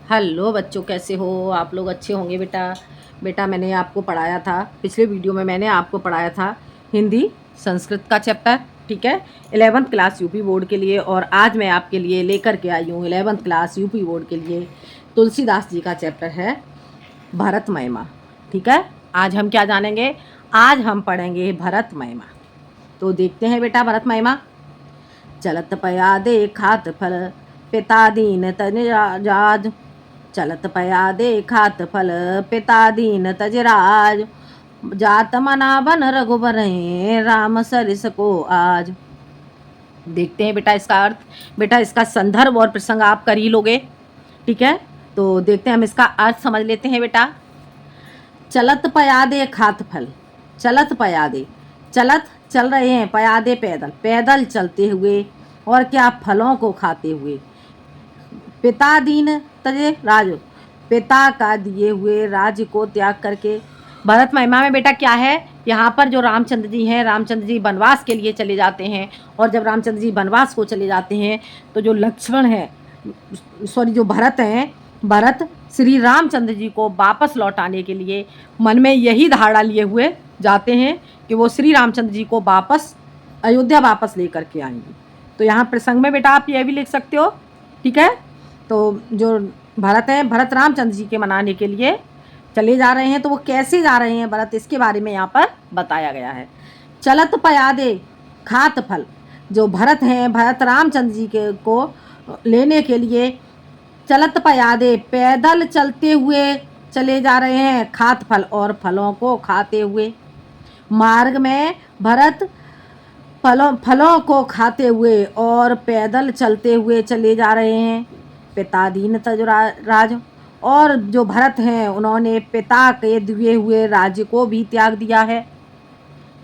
Hello बच्चों, कैसे हो आप लोग? अच्छे होंगे बेटा। बेटा मैंने आपको पढ़ाया था, पिछले वीडियो में मैंने आपको पढ़ाया था हिंदी संस्कृत का चैप्टर। ठीक है, 11th क्लास यूपी बोर्ड के लिए। और आज मैं आपके लिए लेकर के आई हूँ 11th क्लास यूपी बोर्ड के लिए तुलसीदास जी का चैप्टर है भरत महिमा। ठीक है, आज हम क्या जानेंगे? आज हम पढ़ेंगे भरत महिमा। तो देखते हैं बेटा भरत महिमा। चलत पया दे खात फल पिता दीन तन जाज। चलत पया दे खात फल पिता दीन तजराज। जात मना बन रघुबर राम सरिस को आज। देखते हैं बेटा इसका अर्थ। बेटा इसका संदर्भ और प्रसंग आप कर ही लोगे। ठीक है, तो देखते हैं, हम इसका अर्थ समझ लेते हैं बेटा। चलत पयादे खात फल। चलत पयादे, चलत चल रहे हैं, पयादे पैदल, पैदल चलते हुए, और क्या फलों को खाते हुए। पिता दीन तजे राज, पिता का दिए हुए राज्य को त्याग करके। भरत महिमा में बेटा क्या है, यहाँ पर जो रामचंद्र जी हैं, रामचंद्र जी वनवास के लिए चले जाते हैं। और जब रामचंद्र जी वनवास को चले जाते हैं तो जो लक्ष्मण है, सॉरी जो भरत हैं, भरत श्री रामचंद्र जी को वापस लौटाने के लिए मन में यही धारणा लिए हुए जाते हैं कि वो श्री रामचंद्र जी को वापस अयोध्या वापस लेकर के आएंगे। तो यहाँ प्रसंग में बेटा आप यह भी लिख सकते हो। ठीक है, तो जो भरत हैं, भरत रामचंद्र जी के मनाने के लिए चले जा रहे हैं। तो वो कैसे जा रहे हैं भरत, इसके बारे में यहाँ पर बताया गया है। चलत पयादे खात फल, जो भरत हैं, भरत रामचंद्र जी के को लेने के लिए चलत पयादे पैदल चलते हुए चले जा रहे हैं, खात फल और फलों को खाते हुए। मार्ग में भरत फलों को खाते हुए और पैदल चलते हुए चले जा रहे हैं। पिता दीन राज, और जो भरत हैं उन्होंने पिता के दिए हुए राज्य को भी त्याग दिया है।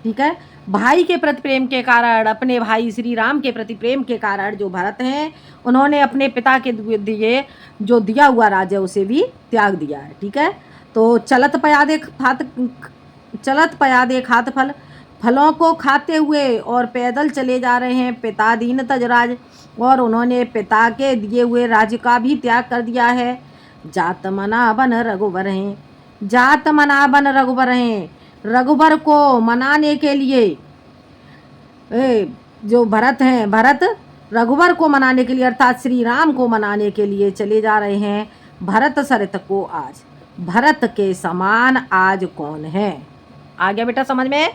ठीक है, भाई के प्रति प्रेम के कारण, अपने भाई श्री राम के प्रति प्रेम के कारण जो भरत हैं उन्होंने अपने पिता के दिए जो दिया हुआ राज्य उसे भी त्याग दिया है। ठीक है, तो चलत पयादे खात फल, फलों को खाते हुए और पैदल चले जा रहे हैं। पिता दीन तजराज, और उन्होंने पिता के दिए हुए राज्य का भी त्याग कर दिया है। जात मना बन रघुबर हैं, जात मना बन रघुबर हैं, रघुबर को मनाने के लिए जो भरत हैं, भरत रघुबर को मनाने के लिए अर्थात श्री राम को मनाने के लिए चले जा रहे हैं। भरत सरित को आज, भरत के समान आज कौन है? आ गया बेटा समझ में?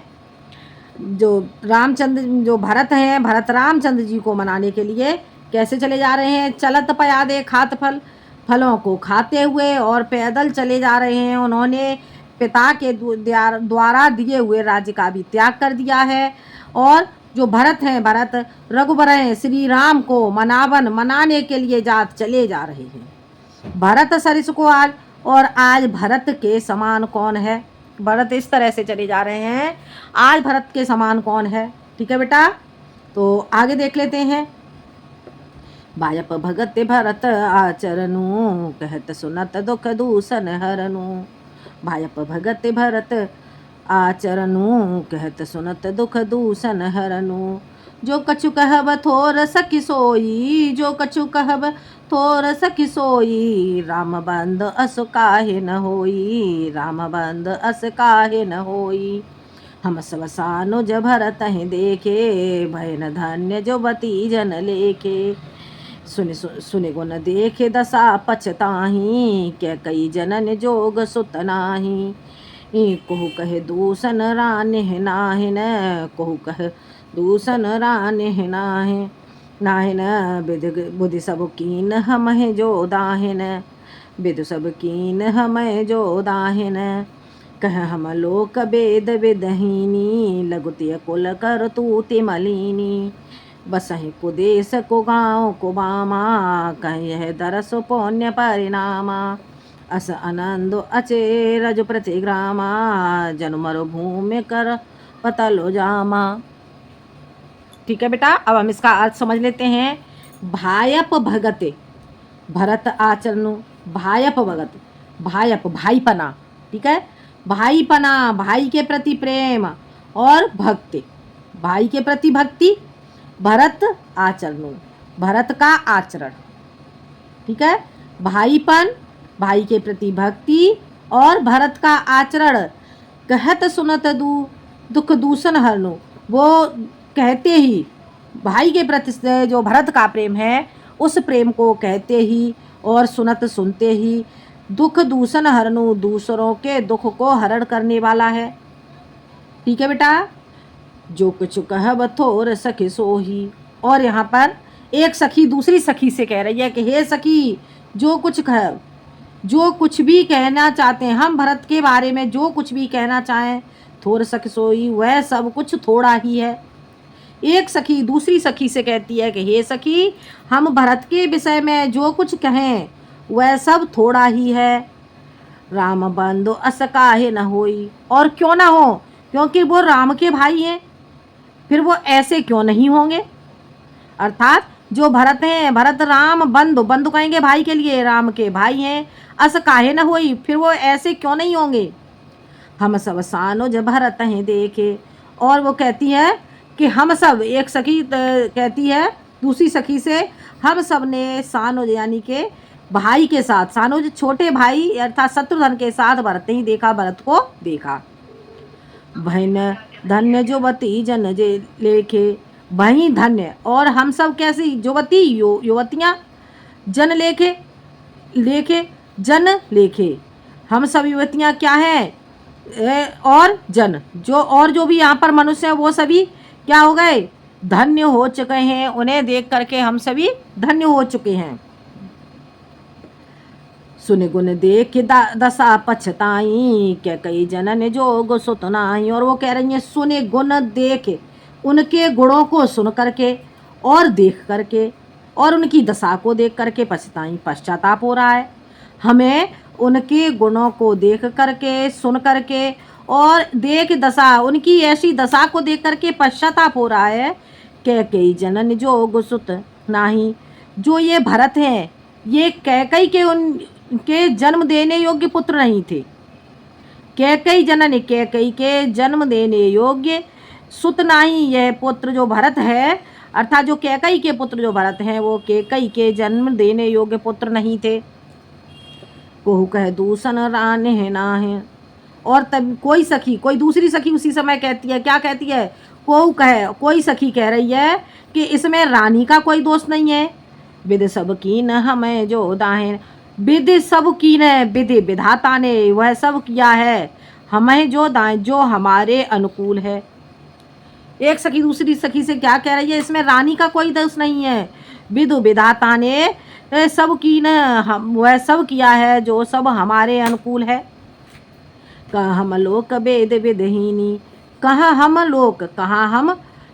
जो रामचंद्र, जो भरत हैं, भरत रामचंद्र जी को मनाने के लिए कैसे चले जा रहे हैं? चलत पयादे खात फल, फलों को खाते हुए और पैदल चले जा रहे हैं। उन्होंने पिता के द्वारा दिए हुए राज्य का भी त्याग कर दिया है। और जो भरत हैं, भरत रघुबर हैं, श्री राम को मनाने के लिए चले जा रहे हैं। भरत सरिस को आज, और आज भरत के समान कौन है? भरत इस तरह से चले जा रहे हैं, आज भरत के समान कौन है? ठीक है बेटा, तो आगे देख लेते हैं। बायप भगत भरत आचरनु, कहत सुनत दुख दूषण हरनु। बायप भगत भरत आचरनु, कहत सुनत दुख दूषण हरनु। जो कछु कहब थोर सखी सोई, जो कछु कहब थोर सखी सोई। राम बंद अस काहे न होई, राम बंद अस काहे न होई। हम स्वसानुज भरत हैं देखे, भय न धन्य जो बती जन लेखे। सुने गुण देखे दशा पछताही, क्या कई जनन जोग सुत नाही। कहु कहे दूषण राने नाहिन, कहु कहे दूषण राने नाहे नाहिन। बुद्धि सब कीन हमहि जो दाहिन, विदु सब कीन हमहि जो दाहिन। कह हम लोक वेद विदहीनी, लघुतिय कुल कर तूति मलिनी। बसहि कुदेश को गाँव को बामा, कहीं यह दरस पुण्य परिणामा। अस आनंद अचेरज प्रतिग्रामा, जनु मरुभूमि कर पतलो जामा। ठीक है बेटा, अब हम इसका अर्थ समझ लेते हैं। भायप भगते, भरत आचरणु, भायप भगत, भायप भाईपना। ठीक है, भाईपना, भाई के प्रति प्रेम और भक्ति, भाई के प्रति भक्ति। भरत आचरणु, भरत का आचरण। ठीक है, भाईपन, भाई के प्रति भक्ति और भरत का आचरण। कहत सुनत दुख दूषण हरनु, वो कहते ही भाई के प्रति से जो भरत का प्रेम है उस प्रेम को कहते ही और सुनत सुनते ही दुख दूषण हरनु, दूसरों के दुख को हरण करने वाला है। ठीक है बेटा। जो कुछ कह थोर सखी सोही, और यहाँ पर एक सखी दूसरी सखी से कह रही है कि हे सखी, जो कुछ कह, जो कुछ भी कहना चाहते हैं हम भरत के बारे में, जो कुछ भी कहना चाहें, थोर सखी सोई, वह सब कुछ थोड़ा ही है। एक सखी दूसरी सखी से कहती है कि हे सखी, हम भरत के विषय में जो कुछ कहें वह सब थोड़ा ही है। राम बंधु अस काहे न होई, और क्यों ना हो, क्योंकि वो राम के भाई हैं, फिर वो ऐसे क्यों नहीं होंगे। अर्थात जो भरत हैं, भरत राम बंधु, बंधु कहेंगे भाई के लिए, राम के भाई हैं, अस काहे न होई, फिर वो ऐसे क्यों नहीं होंगे। हम सब सानुज भरत हैं देखे, और वो कहती है कि हम सब, एक सखी कहती है दूसरी सखी से, हम सब ने सानुज यानी के भाई के साथ, सानुज छोटे भाई अर्थात शत्रुघ्न के साथ भरत ही देखा, भरत को देखा। बहन धन्य जुवती जन जे लेखे, वही धन्य, और हम सब कैसी युवती, युवतियाँ, जन लेखे, लेखे जन लेखे, हम सब युवतियाँ क्या हैं, और जन, जो और जो भी यहाँ पर मनुष्य हैं वो सभी क्या हो गए, धन्य हो चुके हैं। उन्हें देख करके हम सभी धन्य हो चुके हैं। सुन गुण देख दशा पछताई, क्या कई जनन जोग सुतनाई, और वो कह रही हैं सुने गुण देख, उनके गुणों को सुन करके और देख करके और उनकी दशा को देख करके पछताई, पश्चाताप हो रहा है। हमें उनके गुणों को देख करके, सुन करके और देख दशा, उनकी ऐसी दशा को देख करके पश्चाताप हो रहा है। कैकेयी जनन जोग सुत नाही, जो ये भरत हैं ये कैकेयी के उनके जन्म देने योग्य पुत्र नहीं थे। कैकेयी जनन, कैकेयी के जन्म देने योग्य सुत नाही, यह पुत्र जो भरत है अर्थात जो कैकेयी के पुत्र जो भरत हैं वो कैकेयी के जन्म देने योग्य पुत्र नहीं थे। कोहु कह दूषण रान है ना है, और तब कोई सखी, कोई दूसरी सखी उसी समय कहती है, क्या कहती है, कोहु कह, कोई सखी कह रही है कि इसमें रानी का कोई दोष नहीं है। विधि सब कीन हमें जो दाहें, विधि सब कीन है, विधि विधाता ने वह सब किया है, हमें जो दाएं, जो हमारे अनुकूल है। एक सखी दूसरी सखी से क्या कह रही है, इसमें रानी का कोई दोष नहीं है, विधु विधाता ने सब कीन, वह सब किया है जो सब हमारे अनुकूल है। कहाँ हम लोक वेद विधहीनी, कहाँ हम लोक, कहाँ हम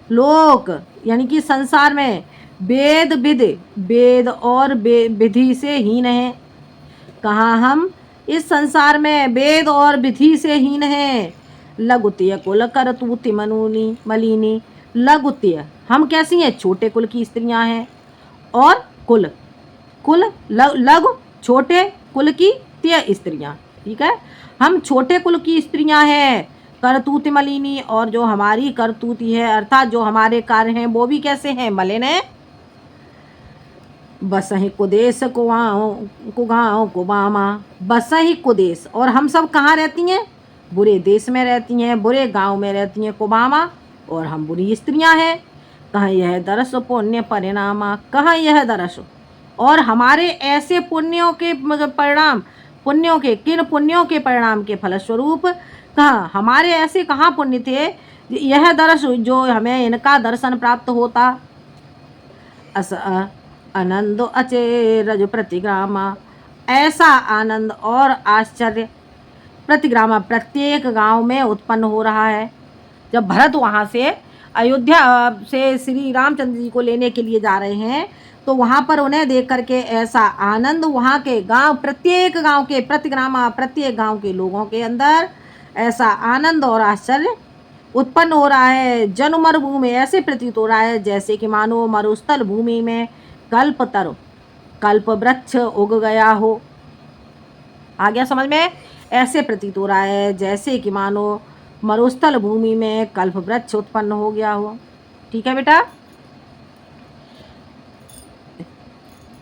लोक यानी कि संसार में वेद विधि, वेद और विधि से हीन है। कहाँ हम इस संसार में वेद और विधि से हीन है। लघुत्य कुल करतूति मनुनी मलिनी, लघुत्य हम कैसी हैं, छोटे कुल की स्त्रियां हैं, और कुल, कुल लघु छोटे कुल की त्य स्त्रियां, ठीक है, हम छोटे कुल की स्त्रियां हैं। करतूति मलिनी, और जो हमारी करतूति है अर्थात जो हमारे कार्य हैं वो भी कैसे हैं, मलिन है। बसहि कुदेश कुगाओं कुबामा, बसहि कुदेश, और हम सब कहाँ रहती हैं, बुरे देश में रहती हैं, बुरे गांव में रहती हैं, कुबामा, और हम बुरी स्त्रियां हैं। कहाँ यह दरस पुण्य परिणामा, कहाँ यह दरस, और हमारे ऐसे पुण्यों के परिणाम, पुण्यों के, किन पुण्यों के परिणाम के फलस्वरूप, कहाँ हमारे ऐसे कहाँ पुण्य थे, यह दरस जो हमें इनका दर्शन प्राप्त होता। अस आनंद अचेरज प्रतिग्रामा, ऐसा आनंद और आश्चर्य प्रतिग्रामा प्रत्येक गांव में उत्पन्न हो रहा है। जब भरत वहाँ से अयोध्या से श्री रामचंद्र जी को लेने के लिए जा रहे हैं तो वहाँ पर उन्हें देख करके ऐसा आनंद वहाँ के गांव, प्रत्येक गांव के प्रतिग्रामा, प्रत्येक गांव के लोगों के अंदर ऐसा आनंद और आश्चर्य उत्पन्न हो रहा है। जन मरुभूमि ऐसे प्रतीत हो रहा है जैसे कि मानो मरुस्थल भूमि में कल्पतरु, कल्प वृक्ष उग गया हो। आ गया समझ में? ऐसे प्रतीत हो रहा है जैसे कि मानो मरुस्थल भूमि में कल्प वृक्ष उत्पन्न हो गया हो। ठीक है बेटा।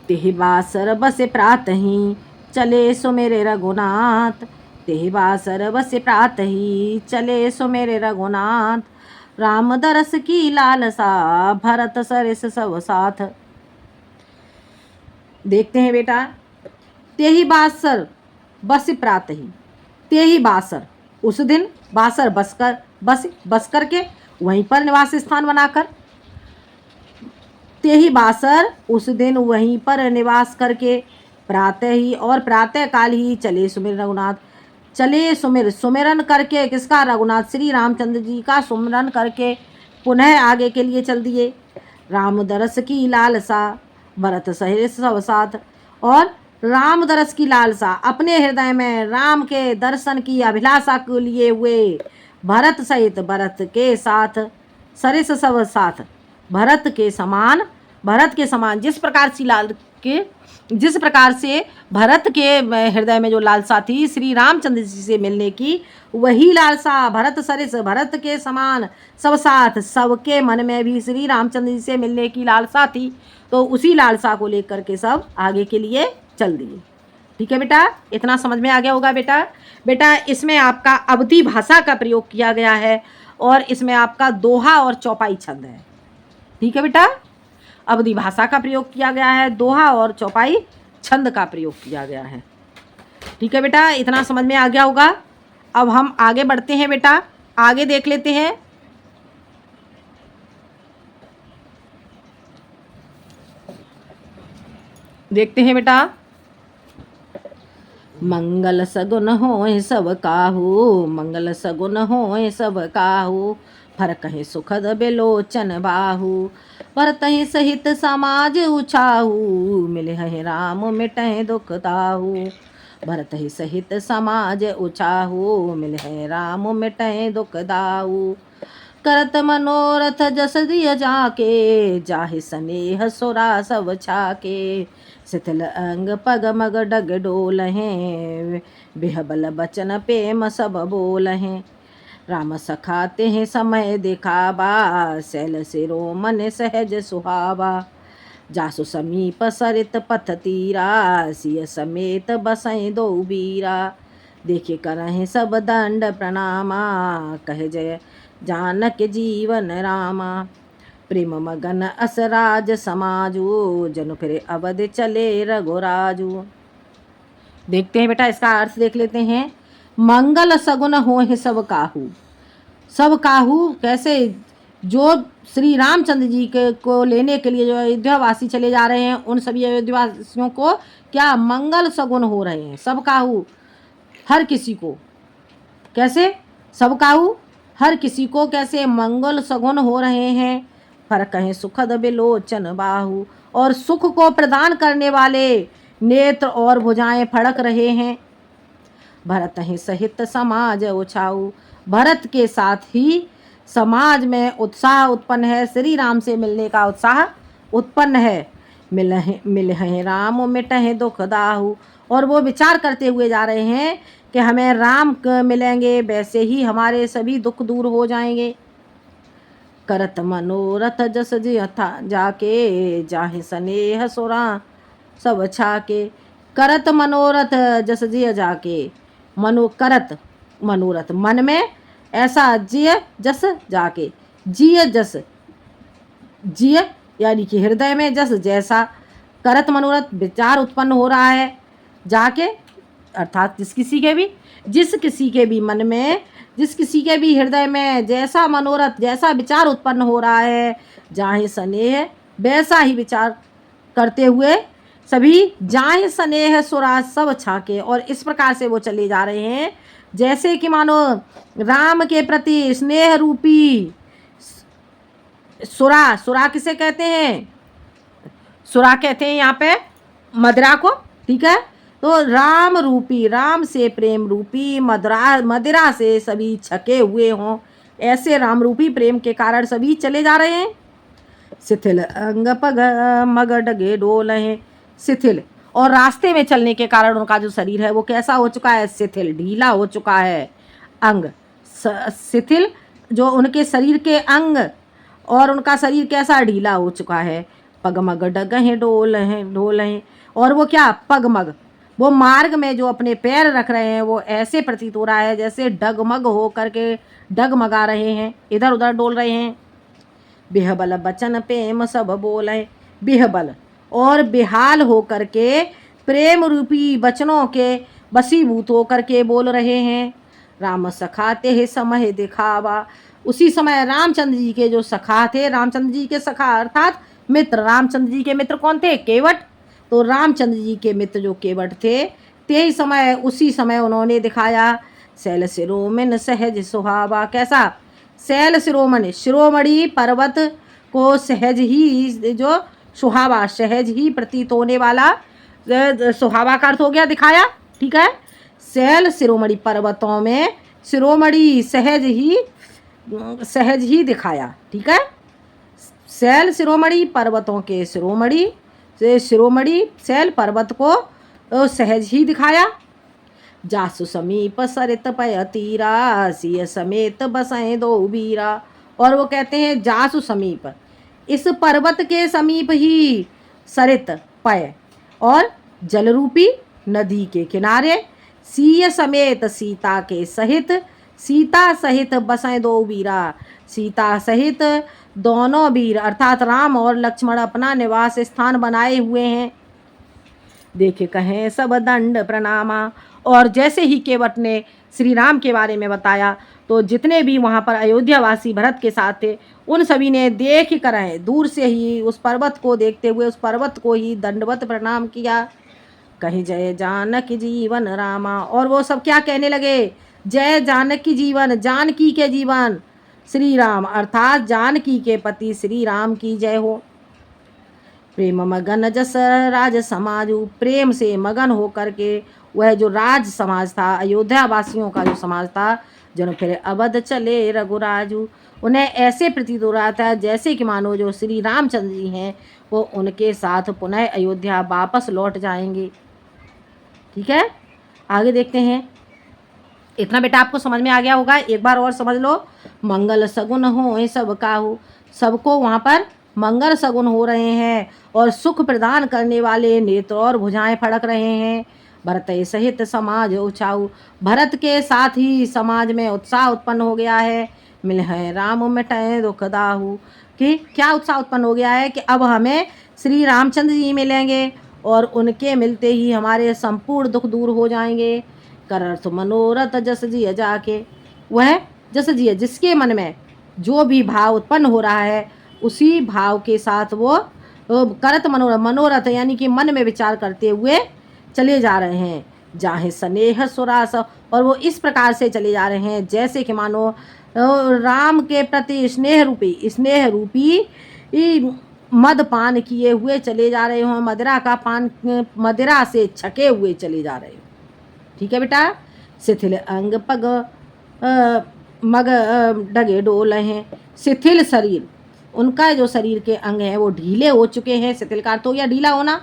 तेहि बासर बसे प्रातहि चले सो मेरे रघुनाथ। तेहि बासर बसे प्रातहि चले सो मेरे रघुनाथ। राम दरस की लालसा भरत सरिस सब साथ। देखते हैं बेटा, तेहि बासर बस प्रातहि, तेहि बासर उस दिन, बासर बस करके वहीं पर निवास स्थान बनाकर, तेहि बासर उस दिन वहीं पर निवास करके, प्रातः ही और प्रातः काल ही चले सुमिर रघुनाथ। चले सुमिरन करके किसका? रघुनाथ श्री रामचंद्र जी का सुमिरन करके पुनः आगे के लिए चल दिए। राम दरस की लालसा भरत सहित सब साथ। और राम दरस की लालसा, अपने हृदय में राम के दर्शन की अभिलाषा को लिए हुए भरत सहित, भरत के साथ, सरिस सब साथ, भरत के समान जिस प्रकार से भरत के हृदय में जो लालसा थी श्री रामचंद्र जी से मिलने की, वही लालसा भरत सरिस, भरत के समान सब साथ, सबके मन में भी श्री रामचंद्र जी से मिलने की लालसा थी। तो उसी लालसा को लेकर के सब आगे के लिए चल दिए। ठीक है बेटा, इतना समझ में आ गया होगा बेटा। बेटा इसमें आपका अवधी भाषा का प्रयोग किया गया है और इसमें आपका दोहा और चौपाई छंद है। ठीक है बेटा, अवधी भाषा का प्रयोग किया गया है, दोहा और चौपाई छंद का प्रयोग किया गया है। ठीक है बेटा, इतना समझ में आ गया होगा। अब हम आगे बढ़ते हैं बेटा, आगे देख लेते हैं। देखते हैं बेटा, मंगल सगुन होए सब काहू, मंगल सगुन होए सब काहू, फर कहे सुखद बेलोचन बाहू, पर तहि सहित समाज उछाहू, मिले है राम मिटहि दुख ताहू, भरत ही सहित समाज उछाहू, मिले है राम मिटहि दुख दाहू, करत मनोरथ जस दिय जाके, जाहि स्नेह सुरा सब छाके, शिथिल अंग पग मग डग डोलहें, बिहबल बचन प्रेम सब बोलहें, राम सखाते हैं समय दिखावा, शैल सिरो मन सहज सुहावा, जासु समीप सरित पथ तीरा, सिय समेत बसई दो बीरा, देखे करहि सब दंड प्रणामा, कह जय जानक जीवन रामा, प्रेम मगन असराज समाजू, जनु फिरे अवध चले रघुराजू। देखते हैं बेटा, इसका अर्थ देख लेते हैं। मंगल सगुन होए सब काहू, सब काहू कैसे? जो श्री रामचंद्र जी के को लेने के लिए जो अयोध्यावासी चले जा रहे हैं, उन सभी अयोध्यावासियों को क्या मंगल सगुन हो रहे हैं। सब काहू हर किसी को, कैसे? सब काहू हर किसी को कैसे मंगल सगुन हो रहे हैं। फर कहें सुखद बिलोचन बाहू, और सुख को प्रदान करने वाले नेत्र और भुजाएं फड़क रहे हैं। भरत ही सहित समाज उछाऊ, भरत के साथ ही समाज में उत्साह उत्पन्न है, श्री राम से मिलने का उत्साह उत्पन्न है। मिलहि राम मिटहि दुख दाहू, और वो विचार करते हुए जा रहे हैं कि हमें राम मिलेंगे, वैसे ही हमारे सभी दुख दूर हो जाएंगे। करत मनोरथ जस जियथा जाके, जाहि स्नेह सुरा सब छाके, करत मनोरथ जस जिय जाके, करत मनोरथ मन में ऐसा, जिय जस जाके, जिय जस, जिय यानी कि हृदय में, जस जैसा, करत मनोरथ विचार उत्पन्न हो रहा है, जाके अर्थात जिस किसी के भी मन में, जिस किसी के भी हृदय में जैसा मनोरथ, जैसा विचार उत्पन्न हो रहा है, जाहि स्नेह वैसा ही विचार करते हुए सभी, जाहि स्नेह सुरा सब छाके, और इस प्रकार से वो चले जा रहे हैं जैसे कि मानो राम के प्रति स्नेह रूपी सुरा, सुरा किसे कहते हैं? सुरा कहते हैं यहाँ पे मदिरा को। ठीक है, तो राम रूपी, राम से प्रेम रूपी मदिरा से सभी छके हुए हों, ऐसे राम रूपी प्रेम के कारण सभी चले जा रहे हैं। शिथिल अंग पग मग डगे डोल हैं, शिथिल, और रास्ते में चलने के कारण उनका जो शरीर है वो कैसा हो चुका है? शिथिल, ढीला हो चुका है। अंग शिथिल, जो उनके शरीर के अंग, और उनका शरीर कैसा? ढीला हो चुका है। पगमग डगहें डोल हैं। और वो क्या, पगमग, वो मार्ग में जो अपने पैर रख रहे हैं वो ऐसे प्रतीत हो रहा है जैसे डगमग हो करके डगमगा रहे हैं, इधर उधर डोल रहे हैं। बिहबल बचन प्रेम सब बोले, बिहबल और बेहाल हो करके प्रेम रूपी वचनों के वशीभूत होकर के बोल रहे हैं। राम सखाते है समय दिखावा, उसी समय रामचंद्र जी के जो सखा थे, रामचंद्र जी के सखा अर्थात मित्र, रामचंद्र जी के मित्र कौन थे, केवट। तो रामचंद्र जी के मित्र जो केवट थे, ते ही समय उसी समय उन्होंने दिखाया शैल शिरोमणि सहज सुहावा। कैसा, शैल शिरोमणि, शिरोमणि पर्वत को सहज ही जो सुहावा, सहज ही प्रतीत होने वाला, सुहावा का अर्थ हो गया दिखाया, ठीक है। शैल शिरोमणि पर्वतों में शिरोमणि सहज ही दिखाया, ठीक है। शैल शिरोमणि पर्वतों के शिरोमणि से शिरोमणि शैल पर्वत को सहज ही दिखाया। जासु समीप सरित पय तीरा, सिय समेत बसें दो बीरा। और वो कहते हैं जासु समीप, इस पर्वत के समीप ही सरित पय और जलरूपी नदी के किनारे, सिय समेत सीता के सहित, सीता सहित बसें दो वीरा, सीता सहित दोनों वीर अर्थात राम और लक्ष्मण अपना निवास स्थान बनाए हुए हैं। देखे कहें सब दंड प्रणामा। और जैसे ही केवट ने श्री राम के बारे में बताया तो जितने भी वहाँ पर अयोध्यावासी भरत के साथ थे उन सभी ने देख कर दूर से ही उस पर्वत को देखते हुए उस पर्वत को ही दंडवत प्रणाम किया। कहीं जय जानकी जीवन रामा। और वो सब क्या कहने लगे, जय जानकी जीवन, जानकी के जीवन श्री राम अर्थात जानकी के पति श्री राम की जय हो। प्रेम मगन जस राज समाजू, प्रेम से मगन हो करके वह जो राज समाज था, अयोध्या वासियों का जो समाज था, जन फिर अवध चले रघुराजू, उन्हें ऐसे प्रतीत हो रहा था जैसे कि मानो जो श्री रामचंद्र जी हैं वो उनके साथ पुनः अयोध्या वापस लौट जाएंगे। ठीक है, आगे देखते हैं। इतना बेटा आपको समझ में आ गया होगा, एक बार और समझ लो। मंगल सगुन हो सब काहू, सबको वहाँ पर मंगल सगुन हो रहे हैं और सुख प्रदान करने वाले नेत्र और भुजाएं फड़क रहे हैं। भरत सहित समाज उछाऊ, भरत के साथ ही समाज में उत्साह उत्पन्न हो गया है। मिल है राम मिटाए दुख दाहू, कि क्या उत्साह उत्पन्न हो गया है कि अब हमें श्री रामचंद्र जी मिलेंगे और उनके मिलते ही हमारे संपूर्ण दुख दूर हो जाएंगे। कर अर्थ मनोरथ जस जिय जाके, वह जस जिय जिसके मन में जो भी भाव उत्पन्न हो रहा है उसी भाव के साथ वो करत मनोरथ यानी कि मन में विचार करते हुए चले जा रहे हैं। जाहे स्नेह सुरास, और वो इस प्रकार से चले जा रहे हैं जैसे कि मानो राम के प्रति स्नेह रूपी मद पान किए हुए चले जा रहे हों, मदिरा से छके हुए चले जा रहे हो। ठीक है बेटा। शिथिल अंग पग मग डगे डोल हैं, शिथिल शरीर, उनका जो शरीर के अंग हैं वो ढीले हो चुके हैं। शिथिल का अर्थ हो गया ढीला होना,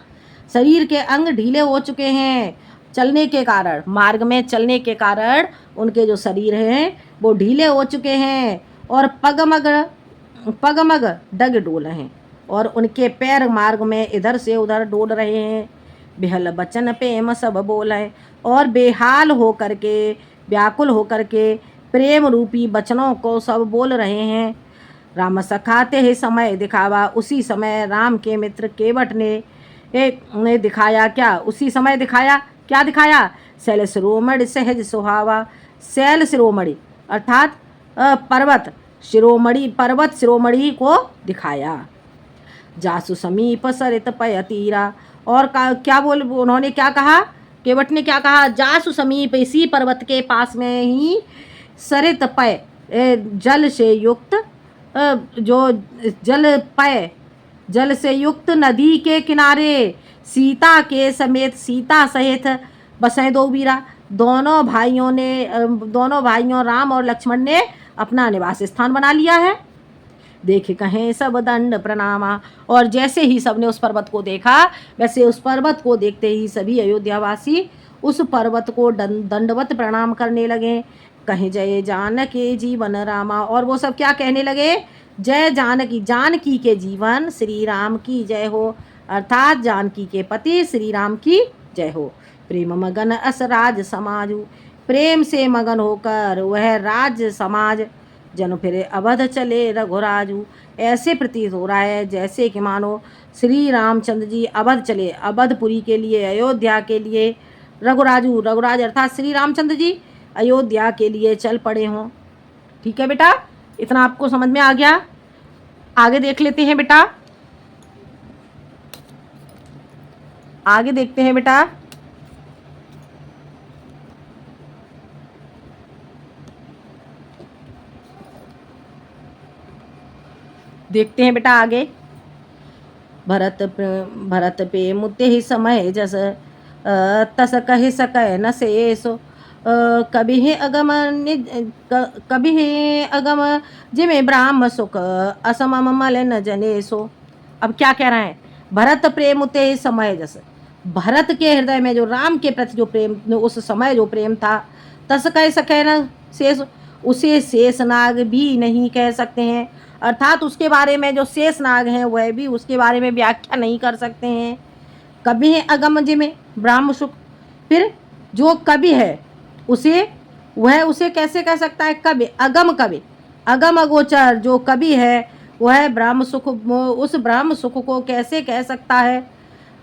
शरीर के अंग ढीले हो चुके हैं चलने के कारण, मार्ग में चलने के कारण उनके जो शरीर हैं वो ढीले हो चुके हैं। और पगमग डग डोल हैं, और उनके पैर मार्ग में इधर से उधर डोल रहे हैं। बेहल बचन प्रेम सब बोले, और बेहाल हो करके व्याकुल हो करके प्रेम रूपी वचनों को सब बोल रहे हैं। राम सखाते ही समय दिखावा, उसी समय राम के मित्र केवट ने दिखाया क्या, उसी समय दिखाया क्या दिखाया, शैल शिरोमणि सहज सुहावा। शैल शिरोमणि अर्थात पर्वत शिरोमणि को दिखाया। जासु समीप सरित पय तीरा, और क्या बोल उन्होंने क्या कहा, केवट ने क्या कहा, जासु समीप इसी पर्वत के पास में ही सरित पय जल से युक्त जल से युक्त नदी के किनारे सीता के समेत सीता सहित बसें दो वीरा, दोनों भाइयों राम और लक्ष्मण ने अपना निवास स्थान बना लिया है। देखे कहें सब दंड प्रणामा, और जैसे ही सबने उस पर्वत को देखा वैसे उस पर्वत को देखते ही सभी अयोध्यावासी उस पर्वत को दंडवत प्रणाम करने लगे। कहीं जय जानकी जीवन रामा, और वो सब क्या कहने लगे, जय जानकी, जानकी के जीवन श्री राम की जय हो, अर्थात जानकी के पति श्री राम की जय हो। प्रेम मगन अस राज समाजू, प्रेम से मगन होकर वह राज्य समाज, जन फिर अवध चले रघुराजू। ऐसे प्रतीत हो रहा है जैसे कि मानो श्री रामचंद्र जी अवध चले, अवधपुरी के लिए, अयोध्या के लिए, रघुराजू, रघुराज अर्थात श्री रामचंद्र जी अयोध्या के लिए चल पड़े हों। ठीक है बेटा, इतना आपको समझ में आ गया। आगे देख लेते हैं बेटा, आगे देखते हैं बेटा। देखते हैं बेटा आगे। भरत पे मुते ही समय जस, तस कहि सकै न शेषो। कभी है अगम कभी है अगम जिमे ब्राह्म सुख, असमम मलिन जनेसो। अब क्या कह रहे हैं? भरत प्रेम उते समय जस, भरत के हृदय में जो राम के प्रति जो प्रेम, उस समय जो प्रेम था, तस कह सके न शेष, उसे शेषनाग भी नहीं कह सकते हैं। अर्थात उसके बारे में जो शेषनाग हैं वह भी उसके बारे में व्याख्या नहीं कर सकते हैं। कभी है अगम जिमे ब्राह्म सुख, फिर जो कवि है उसे, वह उसे कैसे कह सकता है? कवि, अगम कवि, अगम अगोचर जो कवि है वह ब्राह्म सुख, उस ब्राह्म सुख को कैसे कह सकता है?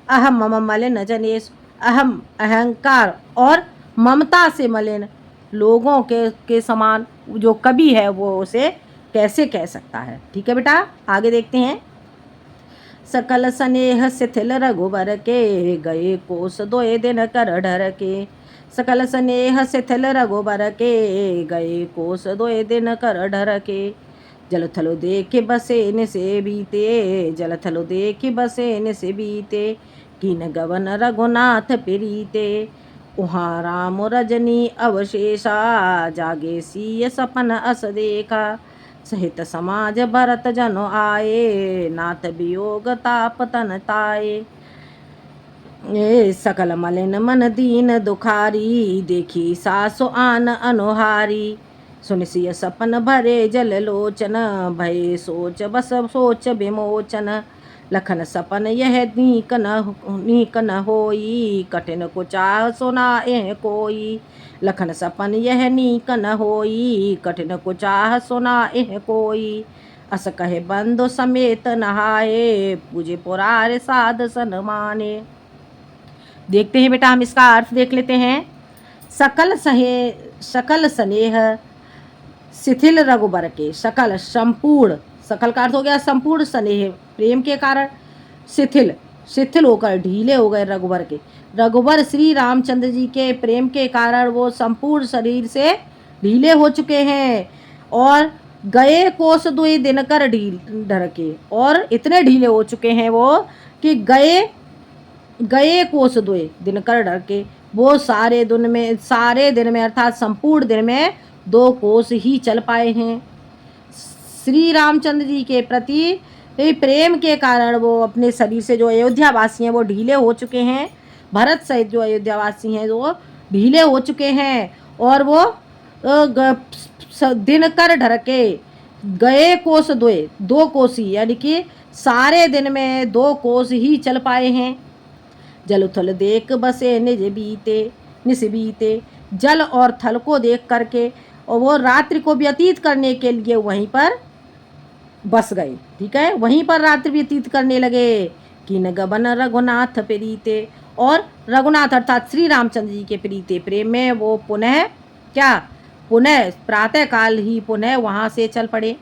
अहम मम मलिन जनेश, अहम अहंकार और ममता से मलिन लोगों के समान जो कवि है वो उसे कैसे कह सकता है? ठीक है बेटा, आगे देखते हैं। सकल स्नेह शिथिल रघुबर के, गए कोस दोए दिन कर डर के। सकल स्नेह शिथिल रघुबर के, गए कोस दोए दिन कर डर के। जल थलो देख बसे निसे बीते, जल थलो देख बसे निसे बीते। कीन गवन रघुनाथ प्रीते, उहाँ राम रजनी अवशेषा। जागे सीय सपन अस देखा, सहित समाज भरत जनो आए। नाथ वियोग ताप तन ताए, सकल मलिन मन दीन दुखारी। देखी सासु आन अनुहारी, सुनिसिय सपन भरे जल लोचन। भय सोच बस सोच विमोचन, लखन सपन यह नीक न होई। कठिन कुचाह सुनाए कोई, लखन सपन यह नीक न होई। कठिन कुचाह सुनाए कोई। अस कहे बंधु समेत नहाए, पूजे पुरार साध सन माने। देखते हैं बेटा, हम इसका अर्थ देख लेते हैं। सकल स्नेह शिथिल रघुबर के, सकल संपूर्ण, सकल का अर्थ हो गया संपूर्ण, स्नेह प्रेम के कारण, शिथिल शिथिल होकर ढीले हो गए रघुबर के। रघुबर श्री रामचंद्र जी के प्रेम के कारण वो संपूर्ण शरीर से ढीले हो चुके हैं। और गए कोस दुई दिनकर ढर के, और इतने ढीले हो चुके हैं वो कि गए कोस दुए दिनकर डर के, वो सारे दिन में अर्थात संपूर्ण दिन में 2 कोस ही चल पाए हैं। श्री रामचंद्र जी के प्रति प्रेम के कारण वो अपने शरीर से, जो अयोध्यावासी हैं वो ढीले हो चुके हैं। भरत सहित जो अयोध्यावासी हैं वो ढीले हो चुके हैं। और वो दिनकर ढर के, गए कोस दुए, 2 कोस ही, यानी कि सारे दिन में 2 कोस ही चल पाए हैं। जल थल देख बसे निस बीते, जल और थल को देख करके और वो रात्रि को व्यतीत करने के लिए वहीं पर बस गए। ठीक है, वहीं पर रात्रि व्यतीत करने लगे। कीन गबन रघुनाथ प्रीते, और रघुनाथ अर्थात श्री रामचंद्र जी के प्रीते प्रेम में वो पुनः प्रातः काल ही पुनः वहाँ से चल पड़े।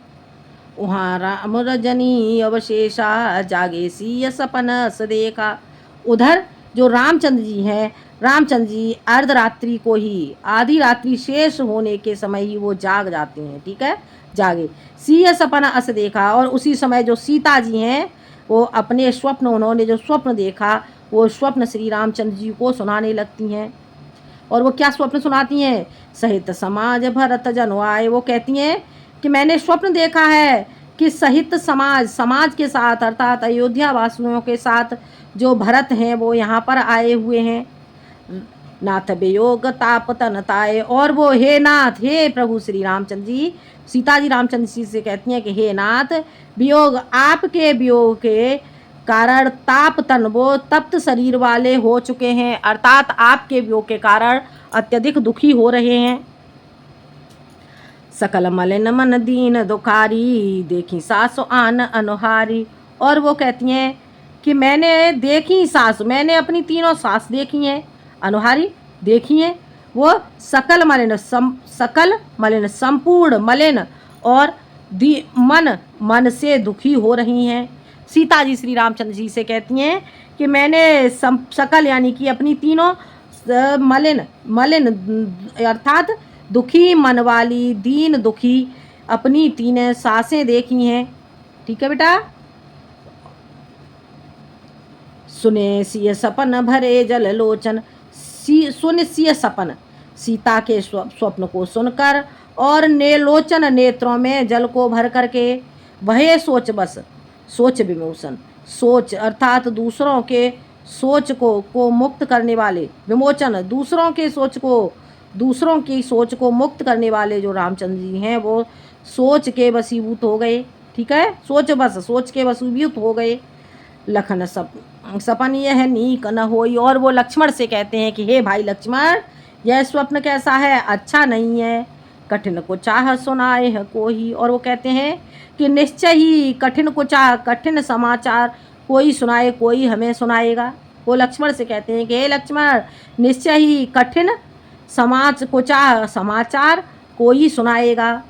वहाँ राम रजनी अवशेषा, जागे सीय सपन अस देखा। उधर जो रामचंद्र जी हैं, रामचंद्र जी अर्धरात्रि को ही, आधी रात्रि शेष होने के समय ही वो जाग जाते हैं। ठीक है, जागे सीय सपन अस देखा, और उसी समय जो सीता जी हैं वो अपने स्वप्न, उन्होंने जो स्वप्न देखा वो स्वप्न श्री रामचंद्र जी को सुनाने लगती हैं। और वो क्या स्वप्न सुनाती हैं? सहित समाज भरत जन आए, वो कहती हैं कि मैंने स्वप्न देखा है कि सहित समाज के साथ, अर्थात अयोध्या वासियों के साथ जो भरत हैं वो यहाँ पर आए हुए हैं। नाथ वियोग ताप तनताए। और वो हे नाथ, हे प्रभु श्री रामचंद्र जी, सीता जी रामचंद्र जी से कहती हैं कि हे नाथ, वियोग, आपके वियोग के कारण ताप तन, वो तप्त शरीर वाले हो चुके हैं, अर्थात आपके वियोग के कारण अत्यधिक दुखी हो रहे हैं। सकल मलिन मन दीन दुखारी, देखी सासु आन अनुहारी। और वो कहती हैं कि मैंने देखी सास, मैंने अपनी तीनों सास देखी हैं, अनुहारी देखी हैं, वो सकल मलिन, सकल मलिन, संपूर्ण मलिन और मन से दुखी हो रही हैं। सीता जी श्री रामचंद्र जी से कहती हैं कि मैंने सकल यानी कि अपनी तीनों मलिन अर्थात दुखी मन वाली, दीन दुखी अपनी तीन सासें देखी हैं। ठीक है बेटा। सुने सिय सपन भरे जल लोचन, सुन सिय सपन, सीता के स्वप्न को सुनकर और नेलोचन, नेत्रों में जल को भर करके, वह सोच बस, सोच विमोचन, सोच अर्थात दूसरों के सोच को मुक्त करने वाले, विमोचन दूसरों के सोच को, दूसरों की सोच को मुक्त करने वाले जो रामचंद्र जी हैं, वो सोच के वशीभूत हो गए। ठीक है, सोच बस, सोच के वशीभूत हो गए। लखन सपन यह नीक न होई। और वो लक्ष्मण से कहते हैं कि हे भाई लक्ष्मण, यह स्वप्न कैसा है, अच्छा नहीं है। कठिन को चाह सुनाए है कोई। और वो कहते हैं कि निश्चय ही कठिन को चाह, कठिन समाचार कोई सुनाए, कोई हमें सुनाएगा। वो लक्ष्मण से कहते हैं कि हे लक्ष्मण, निश्चय ही कठिन समाचार कोई सुनाएगा।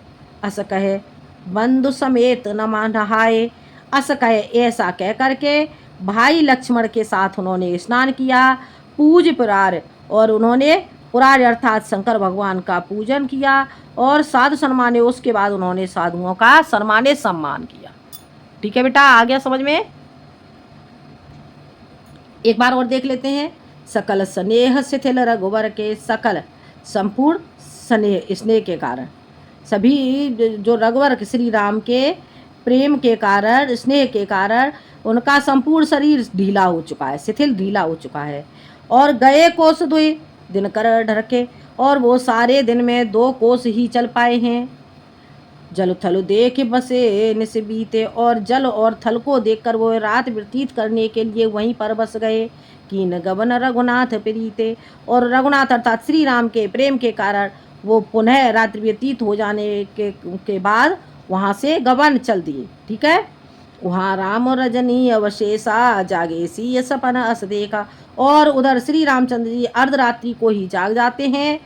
अस कहे बंधु समेत न नहाए। अस कहे, ऐसा कह करके भाई लक्ष्मण के साथ उन्होंने स्नान किया, पूज पुरार, और उन्होंने पुरार अर्थात शंकर भगवान का पूजन किया और साधु सम्माने। उसके बाद उन्होंने साधुओं का सम्मान किया। ठीक है बेटा, आ गया समझ में। एक बार और देख लेते हैं। सकल स्नेह शिथिल रघुवर के, सकल संपूर्ण स्नेह, स्नेह के कारण सभी जो रघुवर श्री राम के प्रेम के कारण, स्नेह के कारण उनका संपूर्ण शरीर ढीला हो चुका है, शिथिल ढीला हो चुका है। और गए कोस दुई दिन कर ढरके, और वो सारे दिन में 2 कोस ही चल पाए हैं। जल थल देख बसे निस बीते, और जल और थल को देखकर वो रात व्यतीत करने के लिए वहीं पर बस गए। कीन गवन रघुनाथ प्रीते, और रघुनाथ अर्थात श्री राम के प्रेम के कारण वो पुनः रात्रि व्यतीत हो जाने के बाद वहाँ से गवन चल दिए। ठीक है, वहाँ राम रजनी अवशेषा, जागे सी सपन अस देखा। और उधर श्री रामचंद्र जी अर्धरात्रि को ही जाग जाते हैं,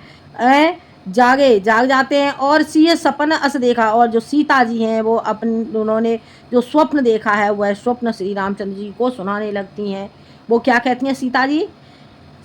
जाग जाते हैं और सी सपन अस देखा। और जो सीता जी हैं वो उन्होंने जो स्वप्न देखा है वह स्वप्न श्री रामचंद्र जी को सुनाने लगती हैं। वो क्या कहती हैं सीता जी,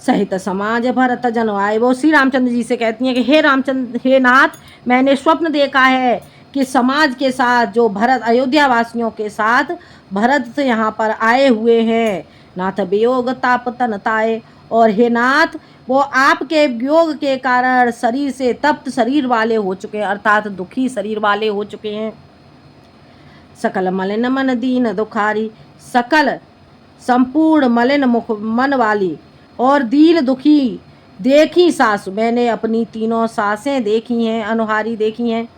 सहित समाज भरत जन आए। वो श्री रामचंद्र जी से कहती हैं कि हे रामचंद्र, हे नाथ, मैंने स्वप्न देखा है कि समाज के साथ जो भरत, अयोध्या वासियों के साथ भरत यहाँ पर आए हुए हैं। नाथ वियोग ताप तनताए। और हे नाथ, वो आपके वियोग के कारण शरीर से तप्त शरीर वाले हो चुके हैं, अर्थात दुखी शरीर वाले हो चुके हैं। सकल मलिन मन दीन दुखारी, सकल संपूर्ण मलिन मुख मन वाली और दीन दुखी देखी सासु, मैंने अपनी तीनों सासें देखी हैं, अनुहारी देखी हैं।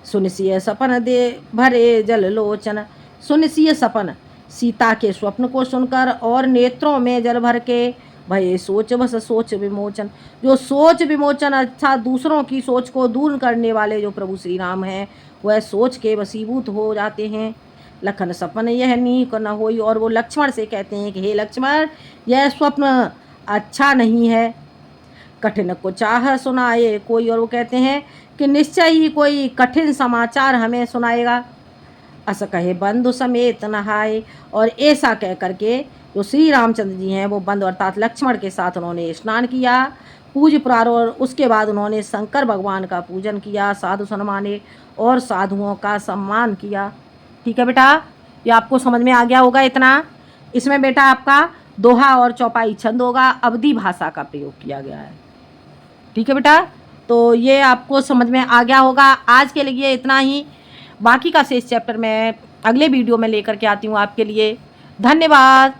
सुनसिय सपन दे भरे जल लोचन, सुनसिय सपन, सीता के स्वप्न को सुनकर और नेत्रों में जल भर के, भय सोच बस सोच विमोचन, जो सोच विमोचन अर्थात दूसरों की सोच को दूर करने वाले जो प्रभु श्री राम हैं, वह सोच के वशीभूत हो जाते हैं। लखन सपन यह नीक न होई। और वो लक्ष्मण से कहते हैं कि हे लक्ष्मण, यह स्वप्न अच्छा नहीं है। कठिन को चाह सुनाए कोई। और वो कहते हैं कि निश्चय ही कोई कठिन समाचार हमें सुनाएगा। अस कहे बंधु समेत नहाए। और ऐसा कह करके जो श्री रामचंद्र जी हैं वो बंधु अर्थात लक्ष्मण के साथ उन्होंने स्नान किया, पूज पुरार, और उसके बाद उन्होंने शंकर भगवान का पूजन किया, साधु सम्माने और साधुओं का सम्मान किया। ठीक है बेटा, ये आपको समझ में आ गया होगा इतना। इसमें बेटा आपका दोहा और चौपाई छंद होगा, अवधी भाषा का प्रयोग किया गया है। ठीक है बेटा, तो ये आपको समझ में आ गया होगा। आज के लिए इतना ही, बाकी का शेष चैप्टर मैं अगले वीडियो में लेकर के आती हूँ आपके लिए। धन्यवाद।